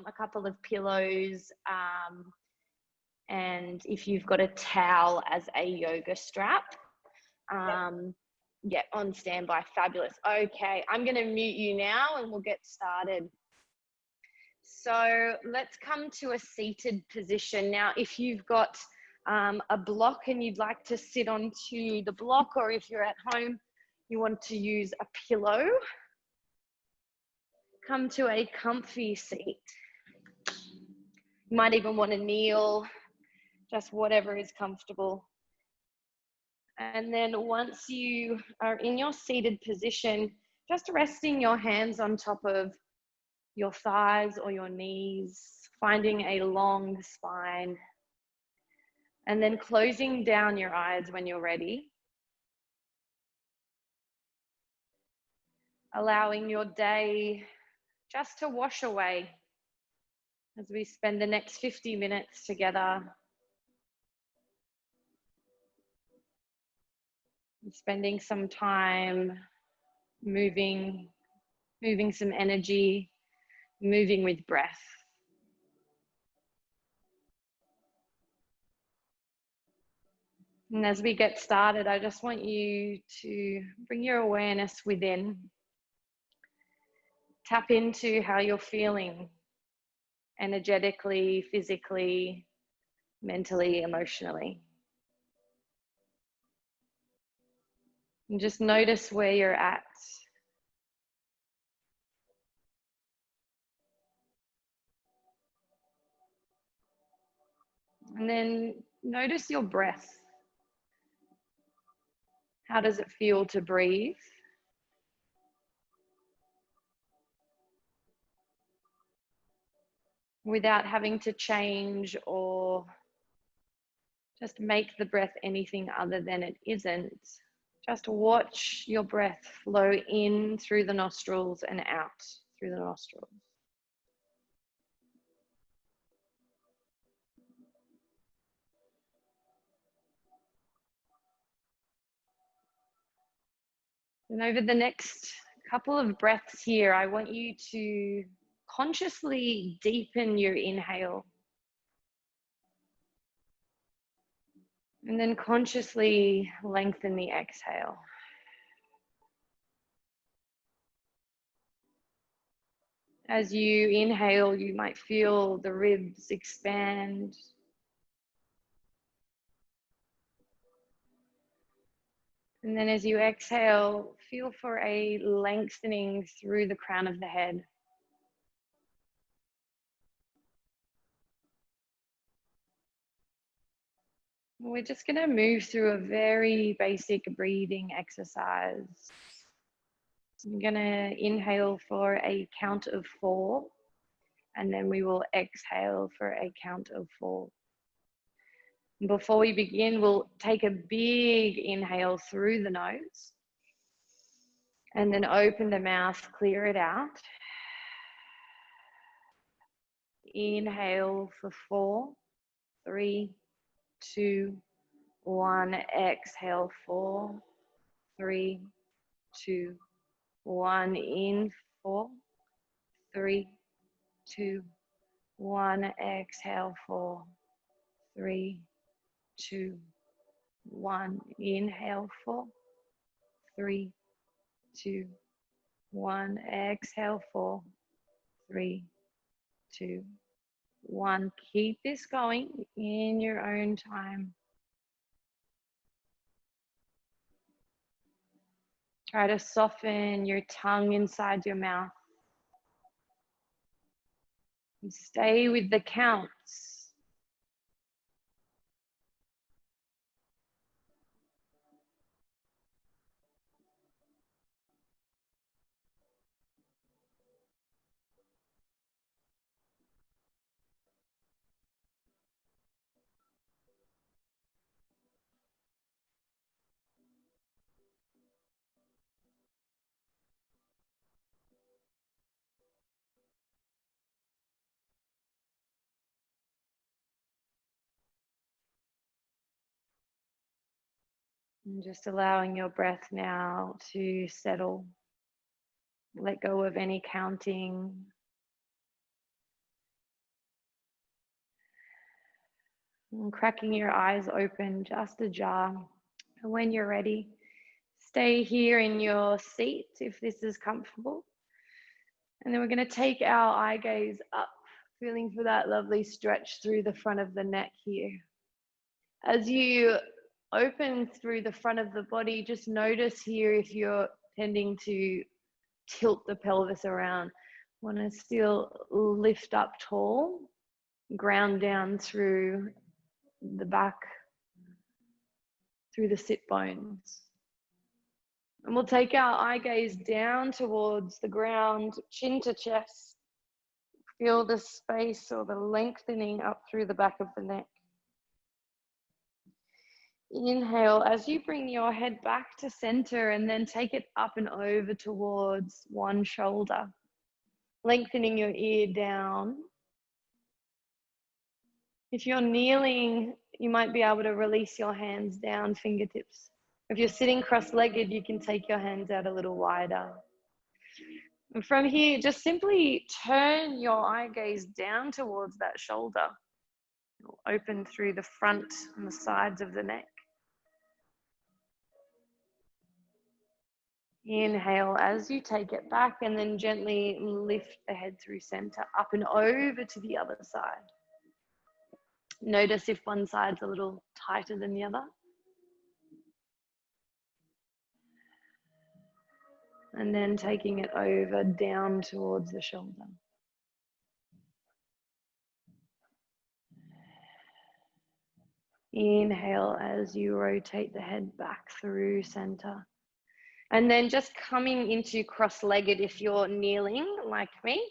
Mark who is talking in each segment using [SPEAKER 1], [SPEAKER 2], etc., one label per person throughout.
[SPEAKER 1] a couple of pillows, and if you've got a towel as a yoga strap, yeah, on standby. Fabulous. Okay, I'm going to mute you now and we'll get started. So let's come to a seated position. Now, if you've got a block and you'd like to sit onto the block, or if you're at home, you want to use a pillow, come to a comfy seat. You might even want to kneel, just whatever is comfortable. And then once you are in your seated position, just resting your hands on top of your thighs or your knees, finding a long spine, and then closing down your eyes when you're ready. Allowing your day just to wash away as we spend the next 50 minutes together. Spending some time moving some energy, moving with breath. And as we get started, I just want you to bring your awareness within. Tap into how you're feeling energetically, physically, mentally, emotionally. And just notice where you're at. And then notice your breath. How does it feel to breathe? Without having to change or just make the breath anything other than it isn't. Just watch your breath flow in through the nostrils and out through the nostrils. And over the next couple of breaths here, I want you to consciously deepen your inhale. And then consciously lengthen the exhale. As you inhale, you might feel the ribs expand. And then as you exhale, feel for a lengthening through the crown of the head. We're just going to move through a very basic breathing exercise. I'm going to inhale for a count of 4, and then we will exhale for a count of 4. Before we begin, we'll take a big inhale through the nose, and then open the mouth, clear it out. Inhale for 4, 3, 2, 1. Exhale, 4, 3, 2, 1. In 4, 3, 2, 1. Exhale, 4, 3, 2, 1. Inhale, 4, 3, 2, 1. Exhale, 4, 3, 2, 1. Keep this going in your own time. Try to soften your tongue inside your mouth. And stay with the counts. And just allowing your breath now to settle. Let go of any counting. And cracking your eyes open, just ajar. And when you're ready, stay here in your seat if this is comfortable. And then we're going to take our eye gaze up, feeling for that lovely stretch through the front of the neck here. As you open through the front of the body, just notice here if you're tending to tilt the pelvis around. Want to still lift up tall, ground down through the back, through the sit bones. And we'll take our eye gaze down towards the ground, chin to chest. Feel the space or the lengthening up through the back of the neck. Inhale as you bring your head back to center and then take it up and over towards one shoulder, lengthening your ear down. If you're kneeling, you might be able to release your hands down, fingertips. If you're sitting cross-legged, you can take your hands out a little wider. And from here, just simply turn your eye gaze down towards that shoulder. It'll open through the front and the sides of the neck. Inhale as you take it back and then gently lift the head through center, up and over to the other side. Notice if one side's a little tighter than the other. And then taking it over down towards the shoulder. Inhale as you rotate the head back through center. And then just coming into cross-legged if you're kneeling like me.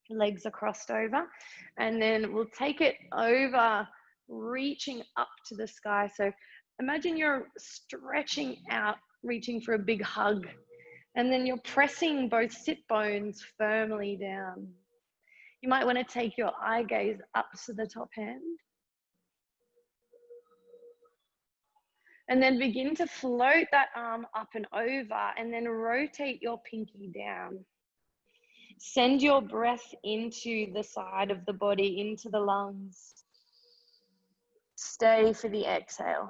[SPEAKER 1] Legs are crossed over. And then we'll take it over, reaching up to the sky. So imagine you're stretching out, reaching for a big hug. And then you're pressing both sit bones firmly down. You might want to take your eye gaze up to the top hand. And then begin to float that arm up and over and then rotate your pinky down. Send your breath into the side of the body, into the lungs. Stay for the exhale.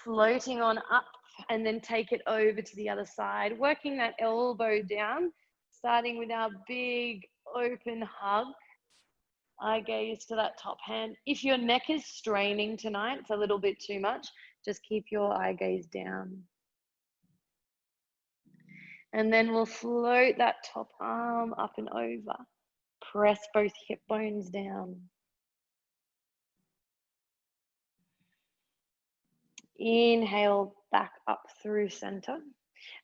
[SPEAKER 1] Floating on up and then take it over to the other side. Working that elbow down, starting with our big open hug. Eye gaze to that top hand. If your neck is straining tonight, it's a little bit too much, just keep your eye gaze down. And then we'll float that top arm up and over. Press both hip bones down. Inhale back up through center.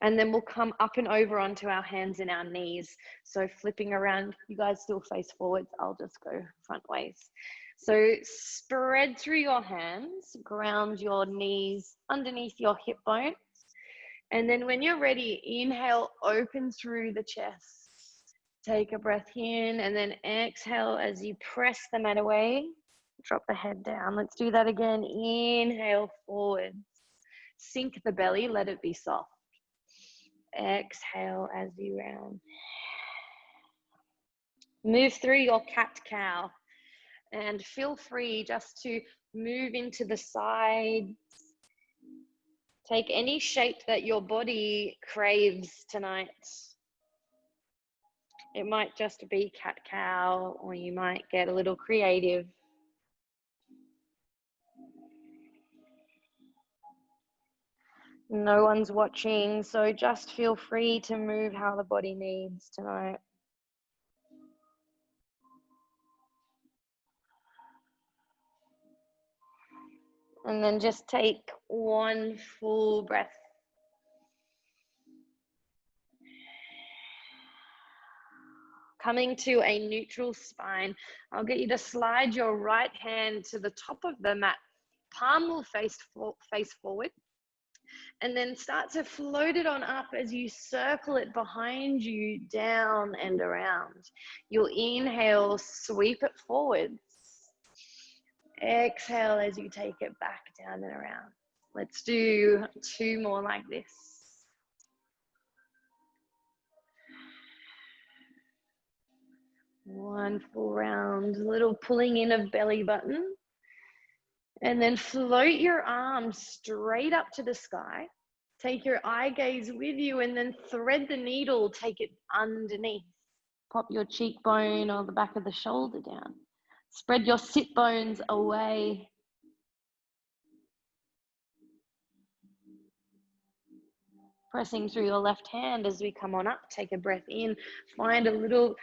[SPEAKER 1] And then we'll come up and over onto our hands and our knees. So flipping around, you guys still face forwards. I'll just go front ways. So spread through your hands, ground your knees underneath your hip bones. And then when you're ready, inhale, open through the chest. Take a breath in and then exhale as you press the mat away. Drop the head down. Let's do that again. Inhale forwards. Sink the belly, let it be soft. Exhale as you round. Move through your cat-cow and feel free just to move into the sides. Take any shape that your body craves tonight. It might just be cat-cow, or you might get a little creative. No one's watching, so just feel free to move how the body needs tonight. And then just take one full breath. Coming to a neutral spine, I'll get you to slide your right hand to the top of the mat. Palm will face forward. And then start to float it on up as you circle it behind you, down and around. You'll inhale, sweep it forwards. Exhale as you take it back down and around. Let's do 2 more like this. One full round, a little pulling in of belly button. And then float your arms straight up to the sky. Take your eye gaze with you and then thread the needle, take it underneath. Pop your cheekbone or the back of the shoulder down. Spread your sit bones away. Pressing through your left hand as we come on up, take a breath in, find a little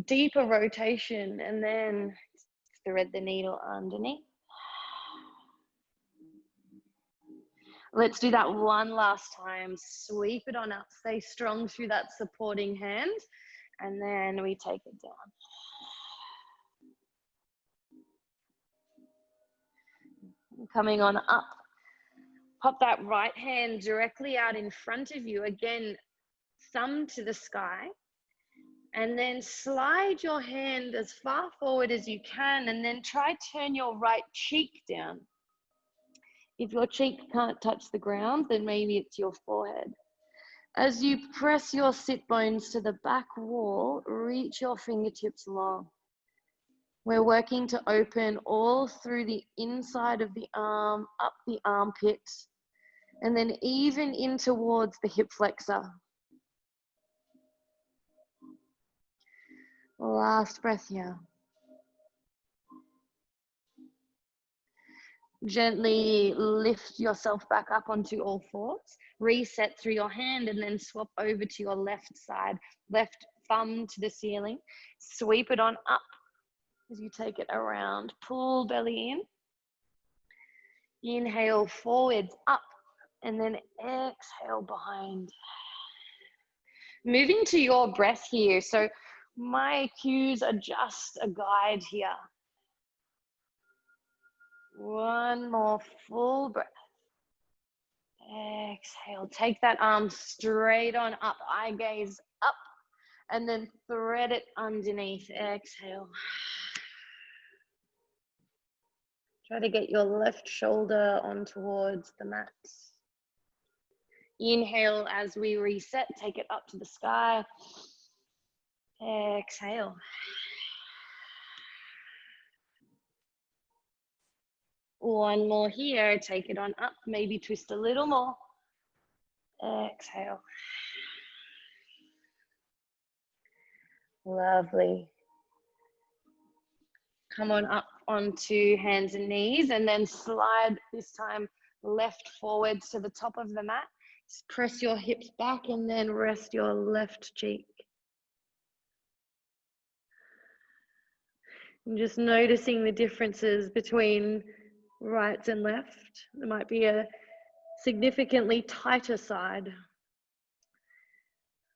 [SPEAKER 1] deeper rotation and then thread the needle underneath. Let's do that one last time. Sweep it on up. Stay strong through that supporting hand. And then we take it down. Coming on up. Pop that right hand directly out in front of you. Again, thumb to the sky. And then slide your hand as far forward as you can. And then try turn your right cheek down. If your cheek can't touch the ground, then maybe it's your forehead. As you press your sit bones to the back wall, reach your fingertips long. We're working to open all through the inside of the arm, up the armpit, and then even in towards the hip flexor. Last breath here. Gently lift yourself back up onto all fours. Reset through your hand and then swap over to your left side. Left thumb to the ceiling. Sweep it on up as you take it around. Pull belly in. Inhale forwards up and then exhale behind. Moving to your breath here. So my cues are just a guide here. One more full breath. Exhale. Take that arm straight on up. Eye gaze up. And then thread it underneath. Exhale. Try to get your left shoulder on towards the mat. Inhale as we reset. Take it up to the sky. Exhale. One more here, take it on up, maybe twist a little more. Exhale. Lovely. Come on up onto hands and knees and then slide this time left forwards to the top of the mat. Just press your hips back and then rest your left cheek. And just noticing the differences between right and left. There might be a significantly tighter side.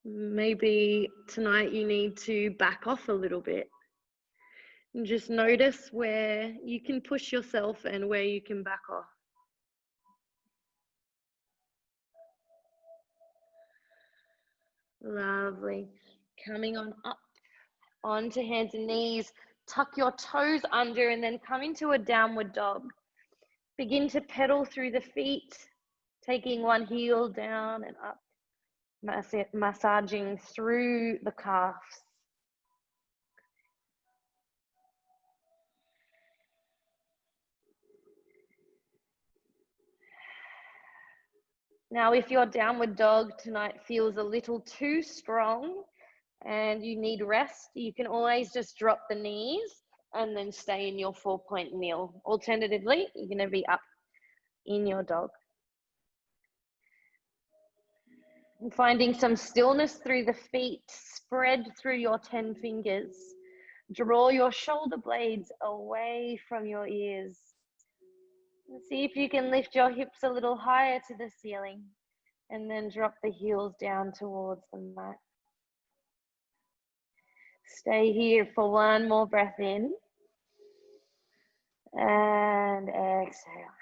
[SPEAKER 1] Maybe tonight you need to back off a little bit. And just notice where you can push yourself and where you can back off. Lovely. Coming on up onto hands and knees. Tuck your toes under and then come into a downward dog. Begin to pedal through the feet, taking one heel down and up, massaging through the calves. Now, if your downward dog tonight feels a little too strong and you need rest, you can always just drop the knees and then stay in your 4-point kneel. Alternatively, you're going to be up in your dog. And finding some stillness through the feet, spread through your 10 fingers. Draw your shoulder blades away from your ears. And see if you can lift your hips a little higher to the ceiling and then drop the heels down towards the mat. Stay here for one more breath in and exhale.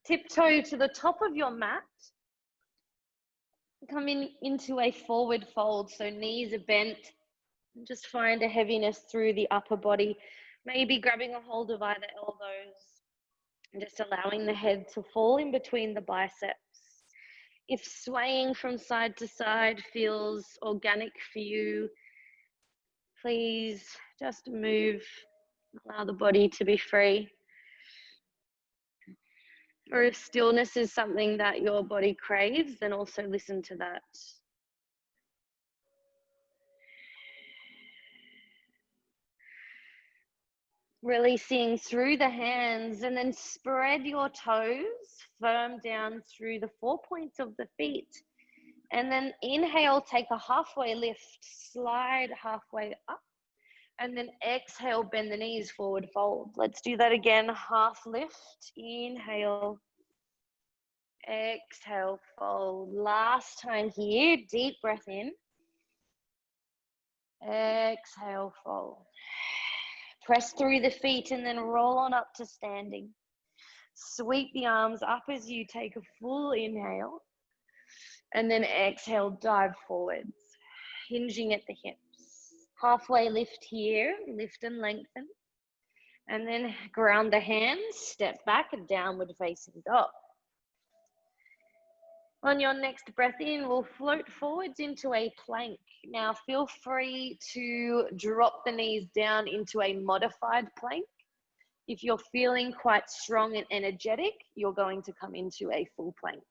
[SPEAKER 1] Tiptoe to the top of your mat. Come into a forward fold, so knees are bent. Just find a heaviness through the upper body, maybe grabbing a hold of either elbows and just allowing the head to fall in between the biceps. If swaying from side to side feels organic for you, Please just move, allow the body to be free. Or if stillness is something that your body craves, then also listen to that. Releasing through the hands, and then spread your toes firm down through the 4 points of the feet. And then inhale, take a halfway lift, slide halfway up. And then exhale, bend the knees, forward fold. Let's do that again. Half lift, inhale, exhale, fold. Last time here, deep breath in. Exhale, fold. Press through the feet and then roll on up to standing. Sweep the arms up as you take a full inhale. And then exhale, dive forwards, hinging at the hips. Halfway lift here, lift and lengthen. And then ground the hands, step back, downward facing dog. On your next breath in, we'll float forwards into a plank. Now feel free to drop the knees down into a modified plank. If you're feeling quite strong and energetic, you're going to come into a full plank.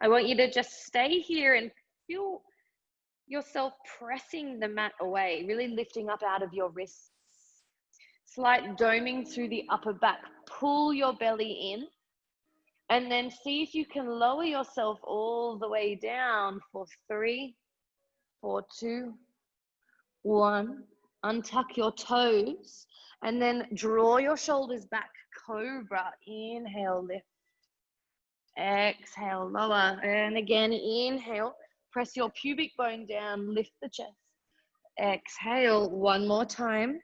[SPEAKER 1] I want you to just stay here and feel yourself pressing the mat away, really lifting up out of your wrists. Slight doming through the upper back. Pull your belly in. And then see if you can lower yourself all the way down for 3, 4, 2, 1. Untuck your toes and then draw your shoulders back. Cobra. Inhale, lift. Exhale, lower. And again, inhale. Press your pubic bone down. Lift the chest. Exhale. One more time.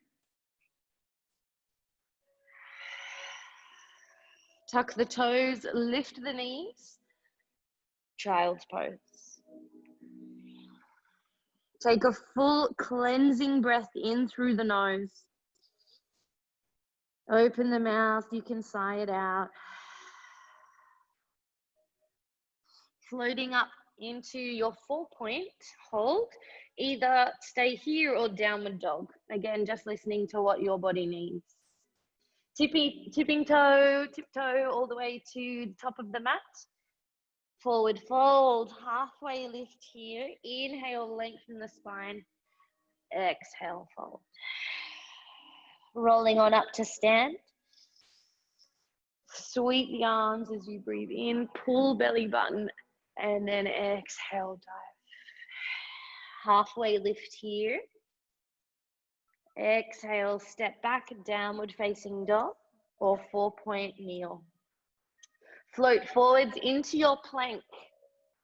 [SPEAKER 1] Tuck the toes, lift the knees, child's pose. Take a full cleansing breath in through the nose. Open the mouth, you can sigh it out. Floating up into your 4-point hold. Either stay here or downward dog. Again, just listening to what your body needs. Tipping toe, tiptoe all the way to the top of the mat. Forward fold, halfway lift here. Inhale, lengthen the spine. Exhale, fold. Rolling on up to stand. Sweep the arms as you breathe in. Pull belly button and then exhale, dive. Halfway lift here. Exhale, step back, downward facing dog or 4-point kneel. Float forwards into your plank,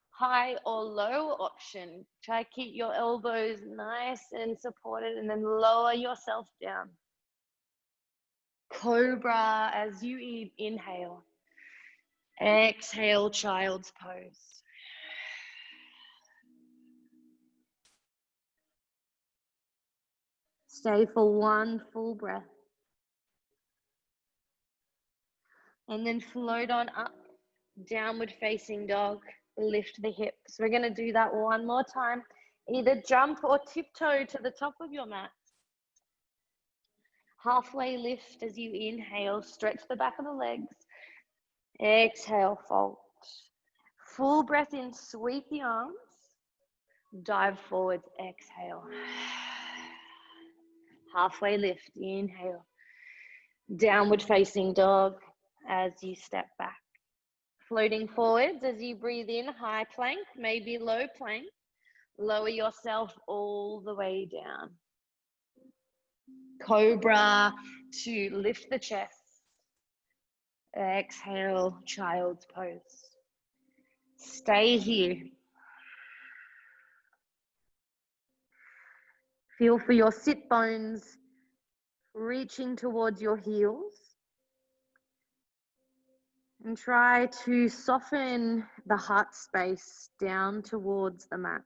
[SPEAKER 1] high or low option. Try to keep your elbows nice and supported and then lower yourself down. Cobra as you inhale. Exhale, child's pose. Stay for one full breath. And then float on up, downward facing dog, lift the hips. We're gonna do that one more time. Either jump or tiptoe to the top of your mat. Halfway lift as you inhale, stretch the back of the legs. Exhale, fold. Full breath in, sweep the arms. Dive forwards, exhale. Halfway lift, inhale. Downward facing dog as you step back. Floating forwards as you breathe in, high plank, maybe low plank. Lower yourself all the way down. Cobra to lift the chest. Exhale, child's pose. Stay here. Feel for your sit bones reaching towards your heels. And try to soften the heart space down towards the mat.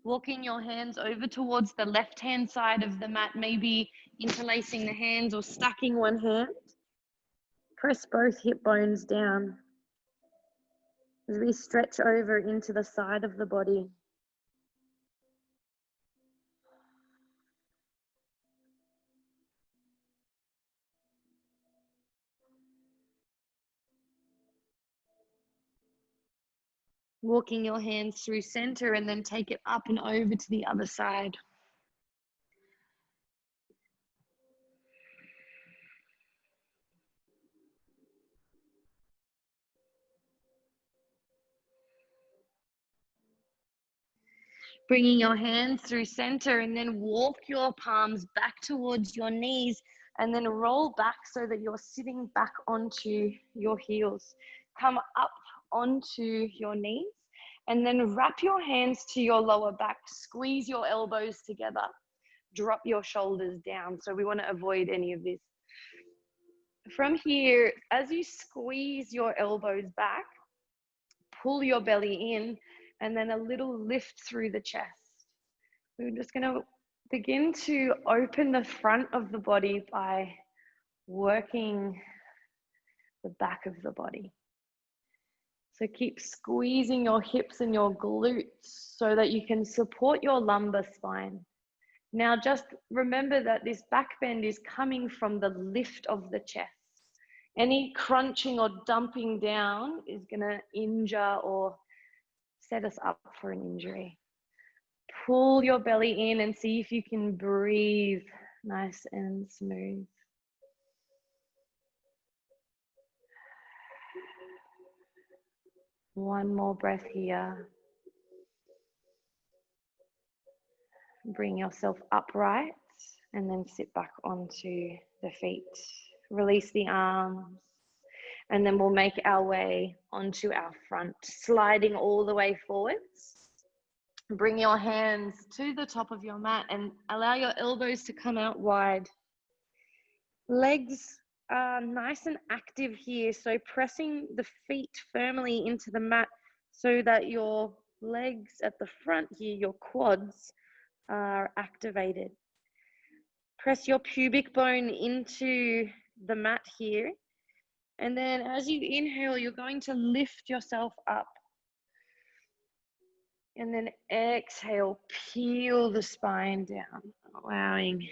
[SPEAKER 1] Walking your hands over towards the left-hand side of the mat, maybe interlacing the hands or stacking one hand. Press both hip bones down. as we stretch over into the side of the body. Walking your hands through center and then take it up and over to the other side. Bringing your hands through center and then walk your palms back towards your knees and then roll back so that you're sitting back onto your heels. Come up onto your knees and then wrap your hands to your lower back. Squeeze your elbows together. Drop your shoulders down. So we want to avoid any of this. From here, as you squeeze your elbows back, pull your belly in and then a little lift through the chest. We're just going to begin to open the front of the body by working the back of the body. So keep squeezing your hips and your glutes so that you can support your lumbar spine. Now just remember that this back bend is coming from the lift of the chest. Any crunching or dumping down is going to injure or set us up for an injury. Pull your belly in and see if you can breathe nice and smooth. One more breath here. Bring yourself upright and then sit back onto the feet. Release the arms. And then we'll make our way onto our front, sliding all the way forwards. Bring your hands to the top of your mat and allow your elbows to come out wide. Legs are nice and active here, so pressing the feet firmly into the mat so that your legs at the front here, your quads, are activated. Press your pubic bone into the mat here. And then as you inhale, you're going to lift yourself up. And then exhale, peel the spine down, allowing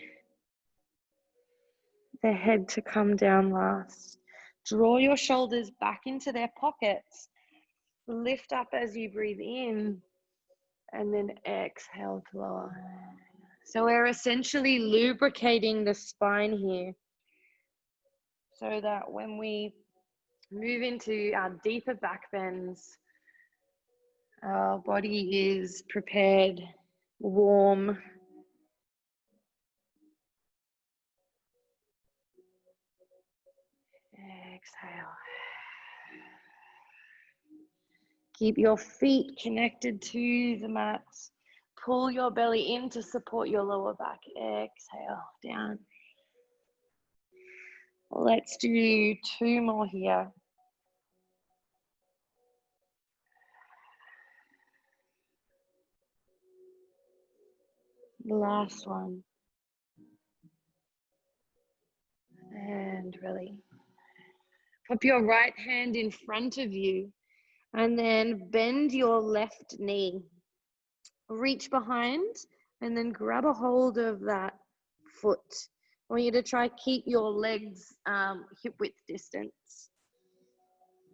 [SPEAKER 1] the head to come down last. Draw your shoulders back into their pockets. Lift up as you breathe in, and then exhale to lower. So we're essentially lubricating the spine here, so that when we move into our deeper back bends, our body is prepared, warm. Exhale. Keep your feet connected to the mat. Pull your belly in to support your lower back. Exhale, down. Let's do 2 more here. Last one. And really. Pop your right hand in front of you and then bend your left knee. Reach behind and then grab a hold of that foot. I want you to try keep your legs hip width distance.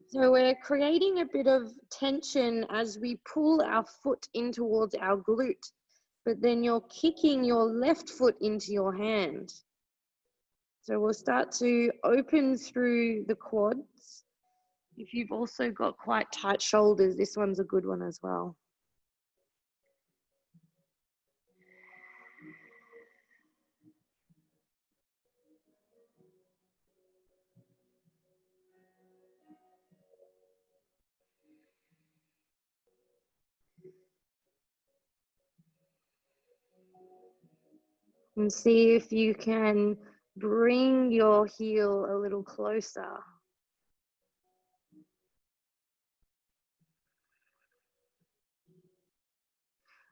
[SPEAKER 1] So we're creating a bit of tension as we pull our foot in towards our glute, but then you're kicking your left foot into your hand. So we'll start to open through the quads. If you've also got quite tight shoulders, this one's a good one as well. And see if you can bring your heel a little closer.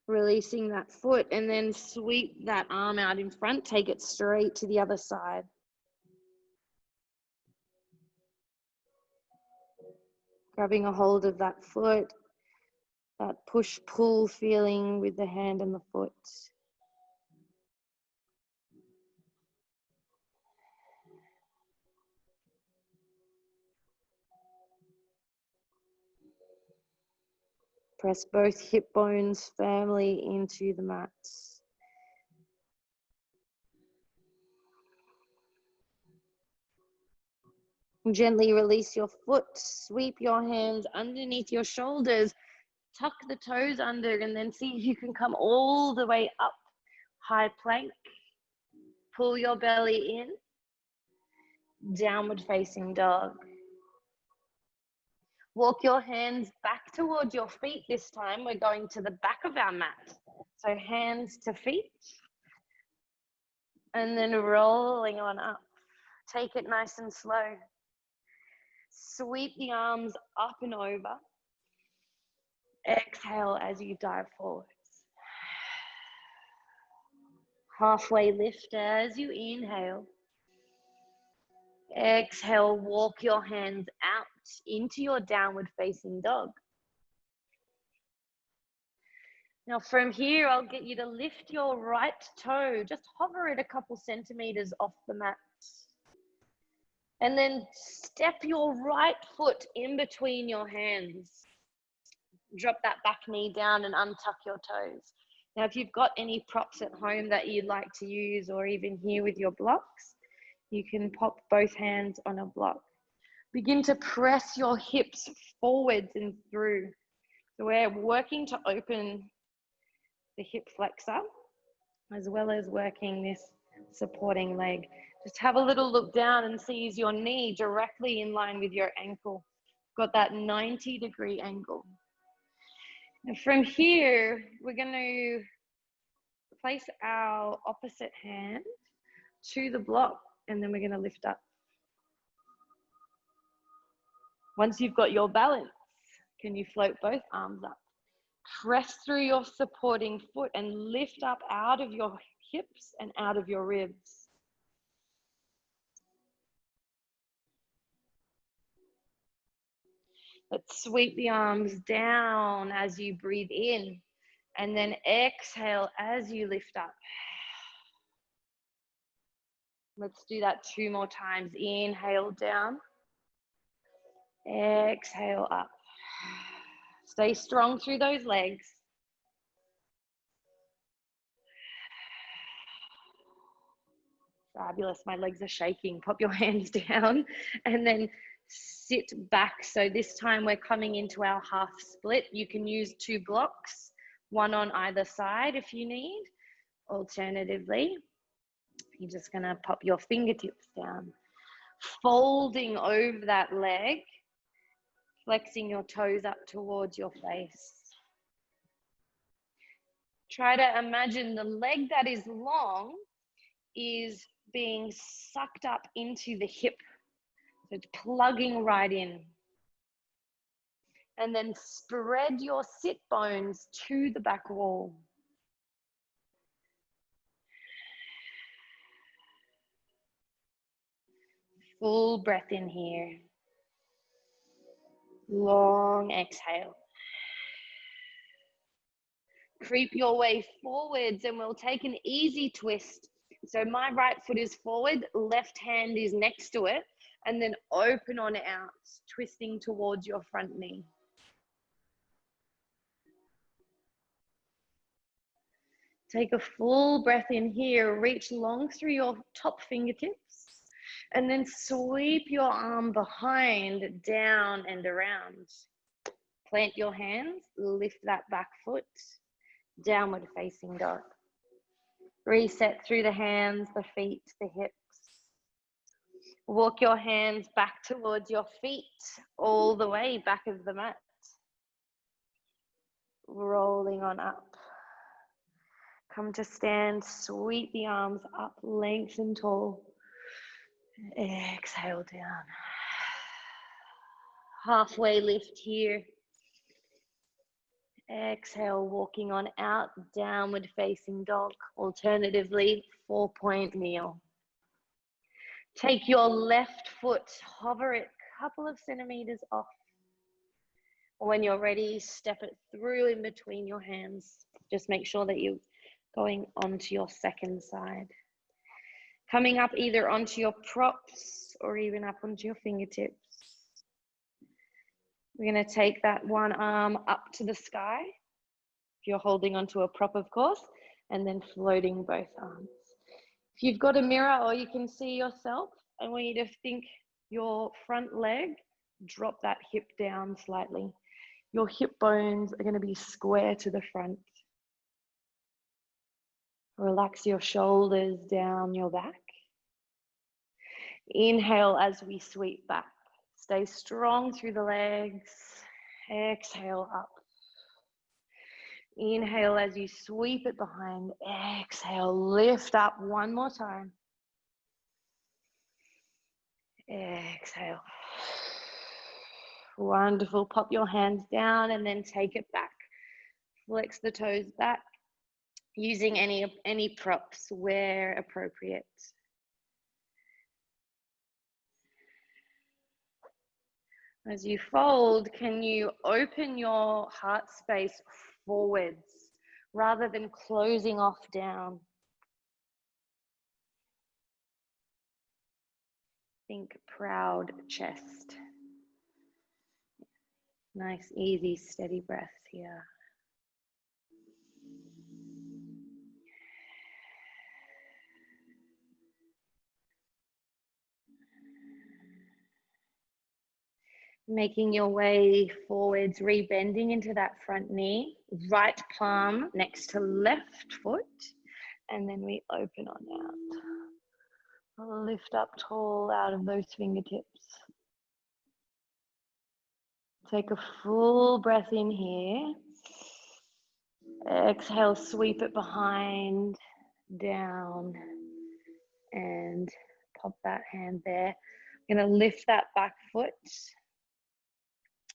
[SPEAKER 1] Releasing that foot and then sweep that arm out in front, take it straight to the other side. Grabbing a hold of that foot, that push-pull feeling with the hand and the foot. Press both hip bones firmly into the mat. Gently release your foot, sweep your hands underneath your shoulders, tuck the toes under, and then see if you can come all the way up. High plank, pull your belly in, downward facing dog. Walk your hands back towards your feet this time. We're going to the back of our mat. So hands to feet, and then rolling on up. Take it nice and slow. Sweep the arms up and over. Exhale as you dive forwards. Halfway lift as you inhale. Exhale, walk your hands out into your downward facing dog. Now from here, I'll get you to lift your right toe. Just hover it a couple centimeters off the mat. And then step your right foot in between your hands. Drop that back knee down and untuck your toes. Now, if you've got any props at home that you'd like to use, or even here with your blocks, you can pop both hands on a block. Begin to press your hips forwards and through. So we're working to open the hip flexor, as well as working this supporting leg. Just have a little look down and see, is your knee directly in line with your ankle? Got that 90-degree angle. And from here, we're going to place our opposite hand to the block, and then we're going to lift up. Once you've got your balance, can you float both arms up? Press through your supporting foot and lift up out of your hips and out of your ribs. Let's sweep the arms down as you breathe in, and then exhale as you lift up. Let's do that 2 more times. Inhale down, exhale up. Stay strong through those legs. Fabulous, my legs are shaking. Pop your hands down and then sit back. So this time we're coming into our half split. You can use 2 blocks, 1 on either side if you need. Alternatively, you're just gonna pop your fingertips down, folding over that leg, flexing your toes up towards your face. Try to imagine the leg that is long is being sucked up into the hip. So it's plugging right in. And then spread your sit bones to the back wall. Full breath in here. Long exhale. Creep your way forwards, and we'll take an easy twist. So my right foot is forward, left hand is next to it, and then open on out, twisting towards your front knee. Take a full breath in here, reach long through your top fingertips, and then sweep your arm behind, down and around. Plant your hands, lift that back foot, downward facing dog. Reset through the hands, the feet, the hips. Walk your hands back towards your feet, all the way back of the mat. Rolling on up. Come to stand, sweep the arms up, lengthen tall. Exhale down. Halfway lift here. Exhale, walking on out, downward facing dog. Alternatively, 4-point kneel. Take your left foot, hover it a couple of centimeters off. When you're ready, step it through in between your hands. Just make sure that you're going onto your second side. Coming up either onto your props or even up onto your fingertips. We're going to take that one arm up to the sky. If you're holding onto a prop, of course, and then floating both arms. If you've got a mirror or you can see yourself, I want you to think your front leg, drop that hip down slightly. Your hip bones are going to be square to the front. Relax your shoulders down your back. Inhale as we sweep back. Stay strong through the legs. Exhale up. Inhale as you sweep it behind. Exhale, lift up one more time. Exhale. Wonderful. Pop your hands down and then take it back. Flex the toes back using any props where appropriate. As you fold, can you open your heart space forwards rather than closing off down? Think proud chest. Nice, easy, steady breath here. Making your way forwards, rebending into that front knee, right palm next to left foot, and then we open on out. Lift up tall out of those fingertips. Take a full breath in here. Exhale, sweep it behind, down, and pop that hand there. I'm going to lift that back foot.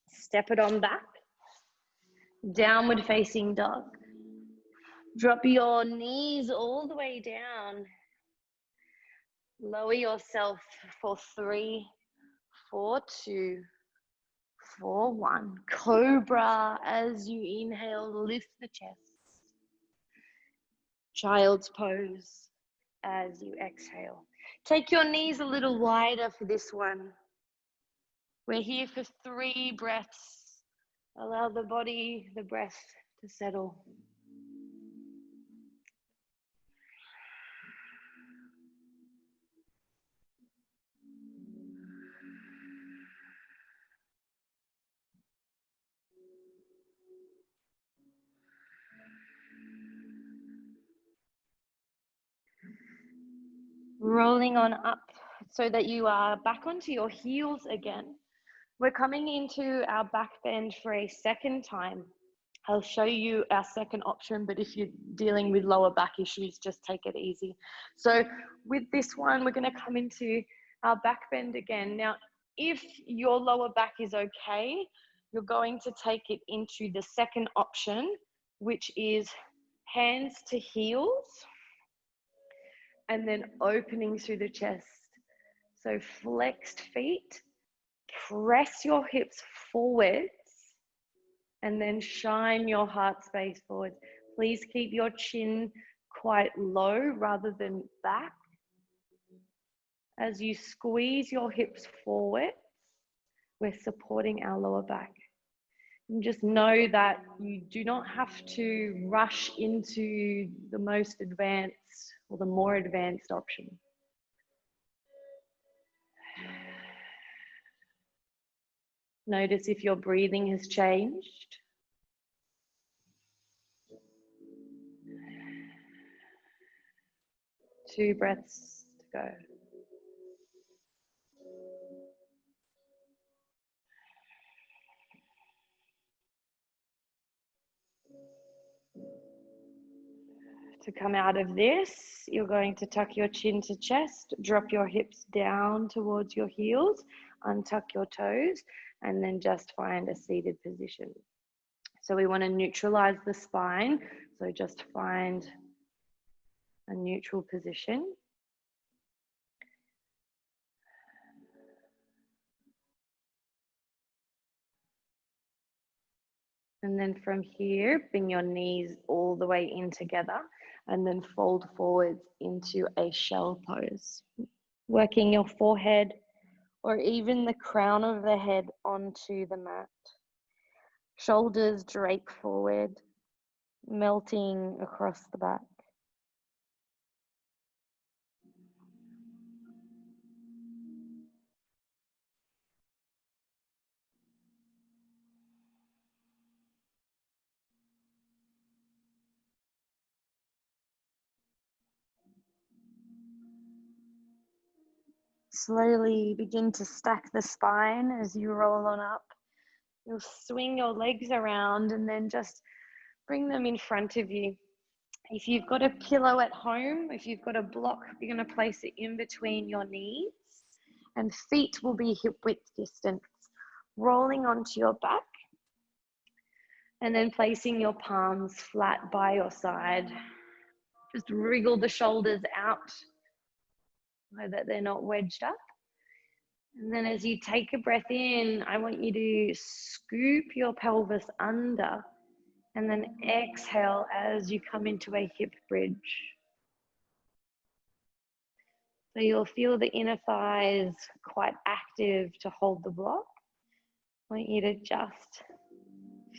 [SPEAKER 1] Step it on back. Downward facing dog. Drop your knees all the way down. Lower yourself for 3, 4, 2, 4, 1. Cobra as you inhale, lift the chest. Child's pose as you exhale. Take your knees a little wider for this one. We're here for 3 breaths. Allow the body, the breath to settle. Rolling on up so that you are back onto your heels again. We're coming into our back bend for a second time. I'll show you our second option, but if you're dealing with lower back issues, just take it easy. So with this one, we're going to come into our back bend again. Now, if your lower back is okay, you're going to take it into the second option, which is hands to heels and then opening through the chest. So flexed feet, press your hips forwards, and then shine your heart space forward. Please keep your chin quite low rather than back. As you squeeze your hips forward, we're supporting our lower back. And just know that you do not have to rush into the most advanced or the more advanced option. Notice if your breathing has changed. Two breaths to go. To come out of this, you're going to tuck your chin to chest, drop your hips down towards your heels, untuck your toes, and then just find a seated position. So we want to neutralize the spine, so just find a neutral position. And then from here, bring your knees all the way in together and then fold forwards into a shell pose. Working your forehead or even the crown of the head onto the mat. Shoulders drape forward, melting across the back. Slowly begin to stack the spine as you roll on up. You'll swing your legs around and then just bring them in front of you. If you've got a pillow at home, if you've got a block, you're going to place it in between your knees, and feet will be hip width distance. Rolling onto your back and then placing your palms flat by your side. Just wriggle the shoulders out so that they're not wedged up. And then as you take a breath in, I want you to scoop your pelvis under and then exhale as you come into a hip bridge. So you'll feel the inner thighs quite active to hold the block. I want you to just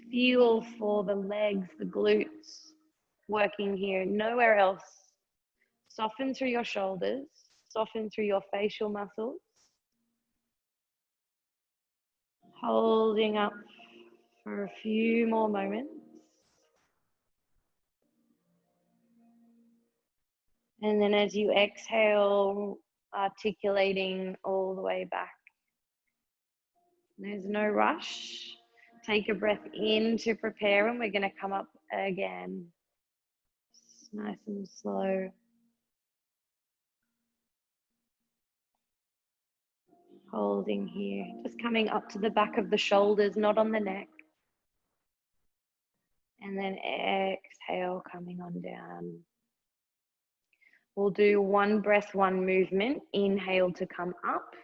[SPEAKER 1] feel for the legs, the glutes working here, nowhere else. Soften through your shoulders, soften through your facial muscles. Holding up for a few more moments. And then as you exhale, articulating all the way back. There's no rush. Take a breath in to prepare, and we're going to come up again. Just nice and slow. Holding here, just coming up to the back of the shoulders, not on the neck. And then exhale, coming on down. We'll do one breath, one movement. Inhale to come up.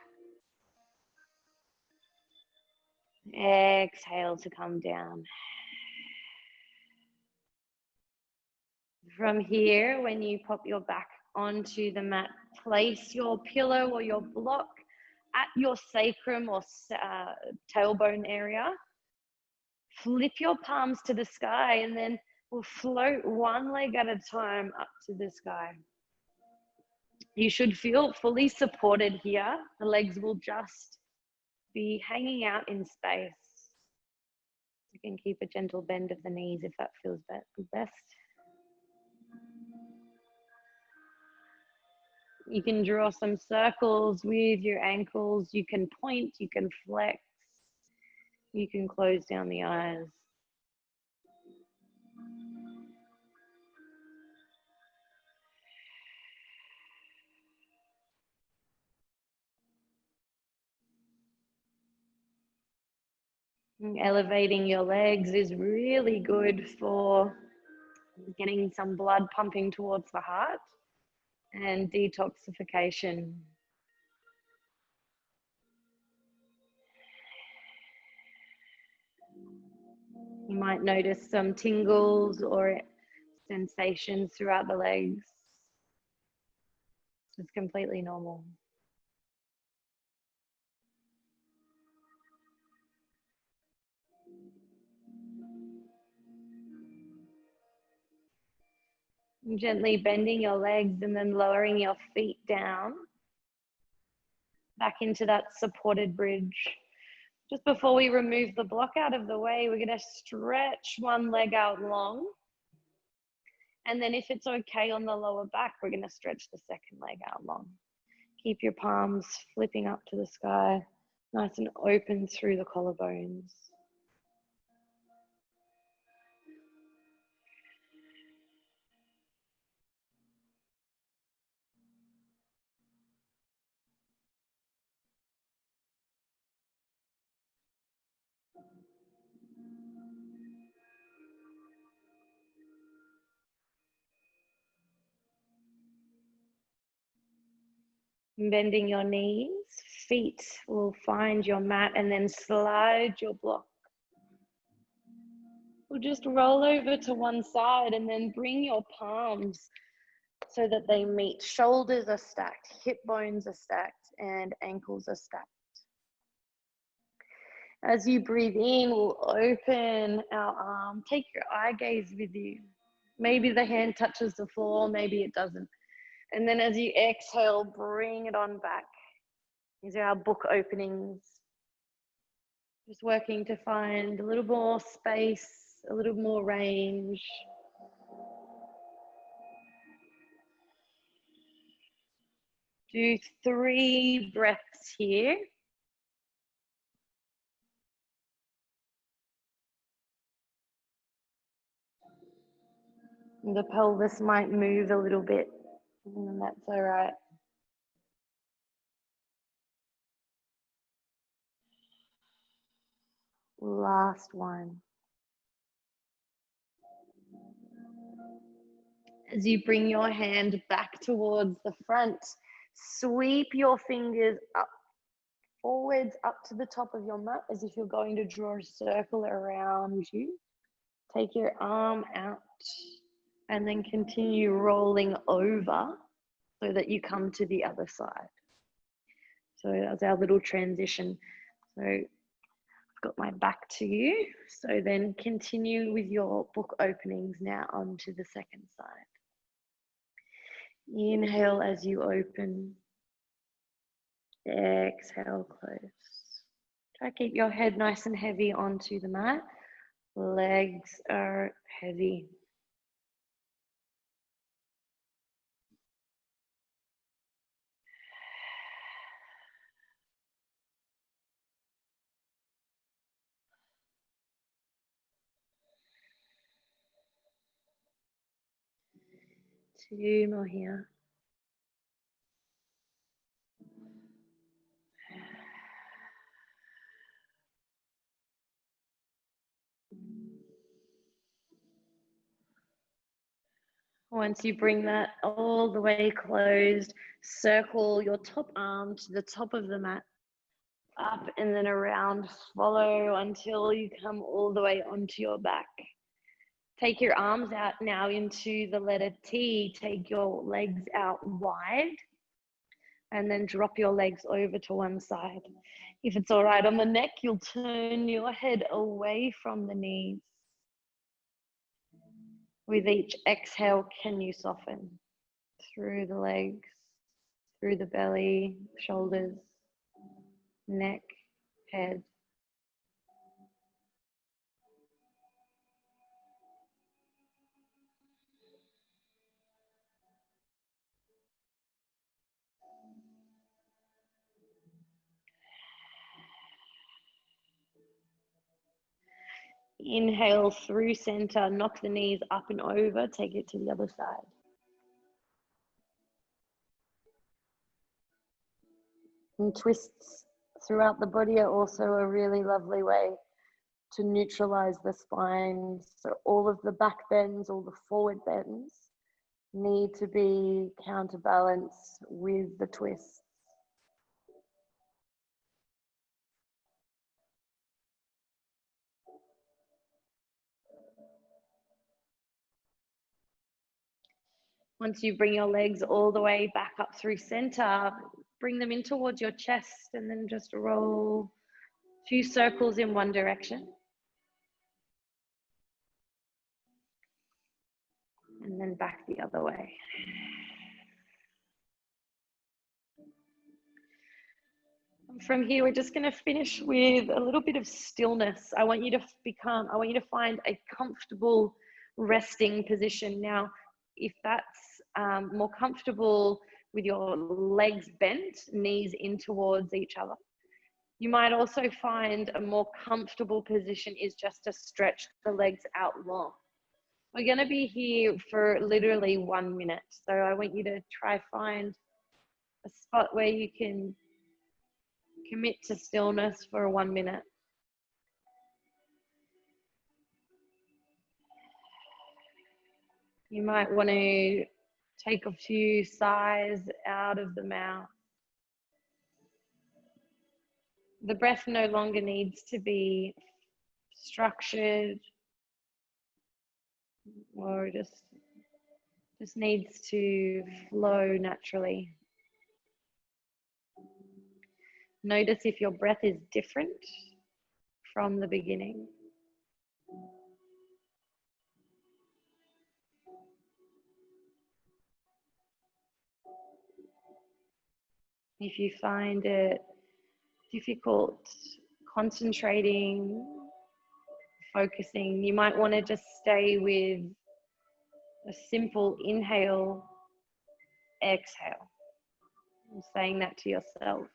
[SPEAKER 1] Exhale to come down. From here, when you pop your back onto the mat, place your pillow or your block at your sacrum or tailbone area. Flip your palms to the sky and then we'll float one leg at a time up to the sky. You should feel fully supported here. The legs will just be hanging out in space. You can keep a gentle bend of the knees if that feels best. You can draw some circles with your ankles. You can point, you can flex. You can close down the eyes. Elevating your legs is really good for getting some blood pumping towards the heart and detoxification. You might notice some tingles or sensations throughout the legs. It's completely normal. Gently bending your legs and then lowering your feet down back into that supported bridge. Just before we remove the block out of the way, we're going to stretch one leg out long. And then if it's okay on the lower back, we're going to stretch the second leg out long. Keep your palms flipping up to the sky, nice and open through the collarbones. Bending your knees, feet will find your mat and then slide your block. We'll just roll over to one side and then bring your palms so that they meet. Shoulders are stacked, hip bones are stacked, and ankles are stacked. As you breathe in, we'll open our arm. Take your eye gaze with you. Maybe the hand touches the floor, maybe it doesn't. And then as you exhale, bring it on back. These are our book openings. Just working to find a little more space, a little more range. Do 3 breaths here. The pelvis might move a little bit, and that's all right. Last one. As you bring your hand back towards the front, sweep your fingers up, forwards, up to the top of your mat, as if you're going to draw a circle around you. Take your arm out and then continue rolling over so that you come to the other side. So that's our little transition. So I've got my back to you. So then continue with your book openings now onto the second side. Inhale as you open. Exhale, close. Try to keep your head nice and heavy onto the mat. Legs are heavy. Two more here. Once you bring that all the way closed, circle your top arm to the top of the mat, up and then around, follow until you come all the way onto your back. Take your arms out now into the letter T. Take your legs out wide and then drop your legs over to one side. If it's all right on the neck, you'll turn your head away from the knees. With each exhale, can you soften through the legs, through the belly, shoulders, neck, head. Inhale through center, knock the knees up and over, take it to the other side. And twists throughout the body are also a really lovely way to neutralize the spine. So all of the back bends, all the forward bends need to be counterbalanced with the twists. Once you bring your legs all the way back up through center, bring them in towards your chest and then just roll 2 circles in one direction. And then back the other way. From here, we're just going to finish with a little bit of stillness. I want you to find a comfortable resting position. Now, if that's more comfortable with your legs bent, knees in towards each other, you might also find a more comfortable position is just to stretch the legs out long. We're going to be here for literally 1 minute. So I want you to try find a spot where you can commit to stillness for 1 minute. You might want to take a few sighs out of the mouth. The breath no longer needs to be structured or just needs to flow naturally. Notice if your breath is different from the beginning. If you find it difficult concentrating, focusing, you might want to just stay with a simple inhale, exhale. I'm saying that to yourself.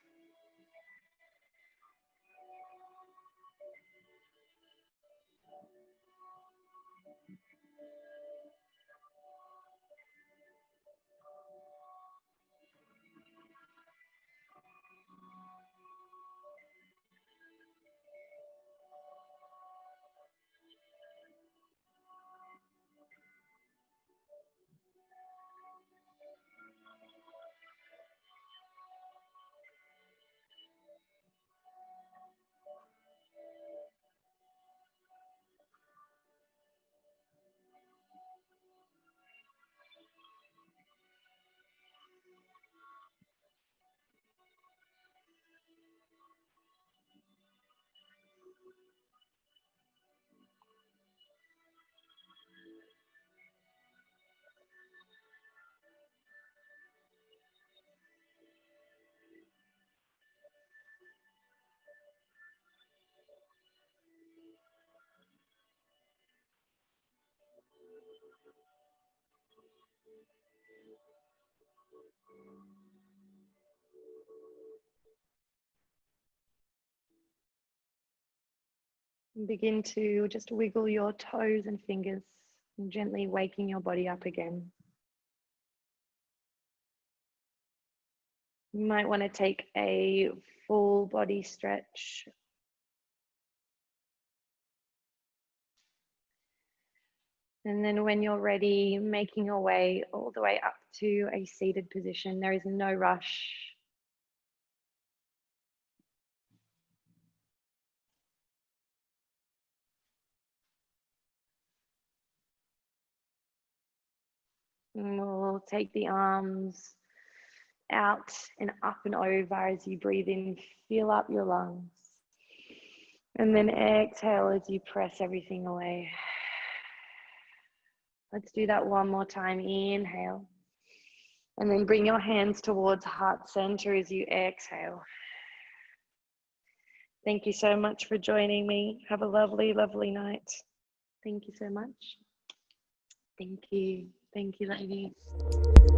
[SPEAKER 1] Begin to just wiggle your toes and fingers, and gently waking your body up again. You might want to take a full body stretch. And then when you're ready, making your way all the way up to a seated position. There is no rush. And we'll take the arms out and up and over as you breathe in, fill up your lungs. And then exhale as you press everything away. Let's do that one more time. Inhale. And then bring your hands towards heart center as you exhale. Thank you so much for joining me. Have a lovely, lovely night. Thank you so much. Thank you. Thank you, ladies.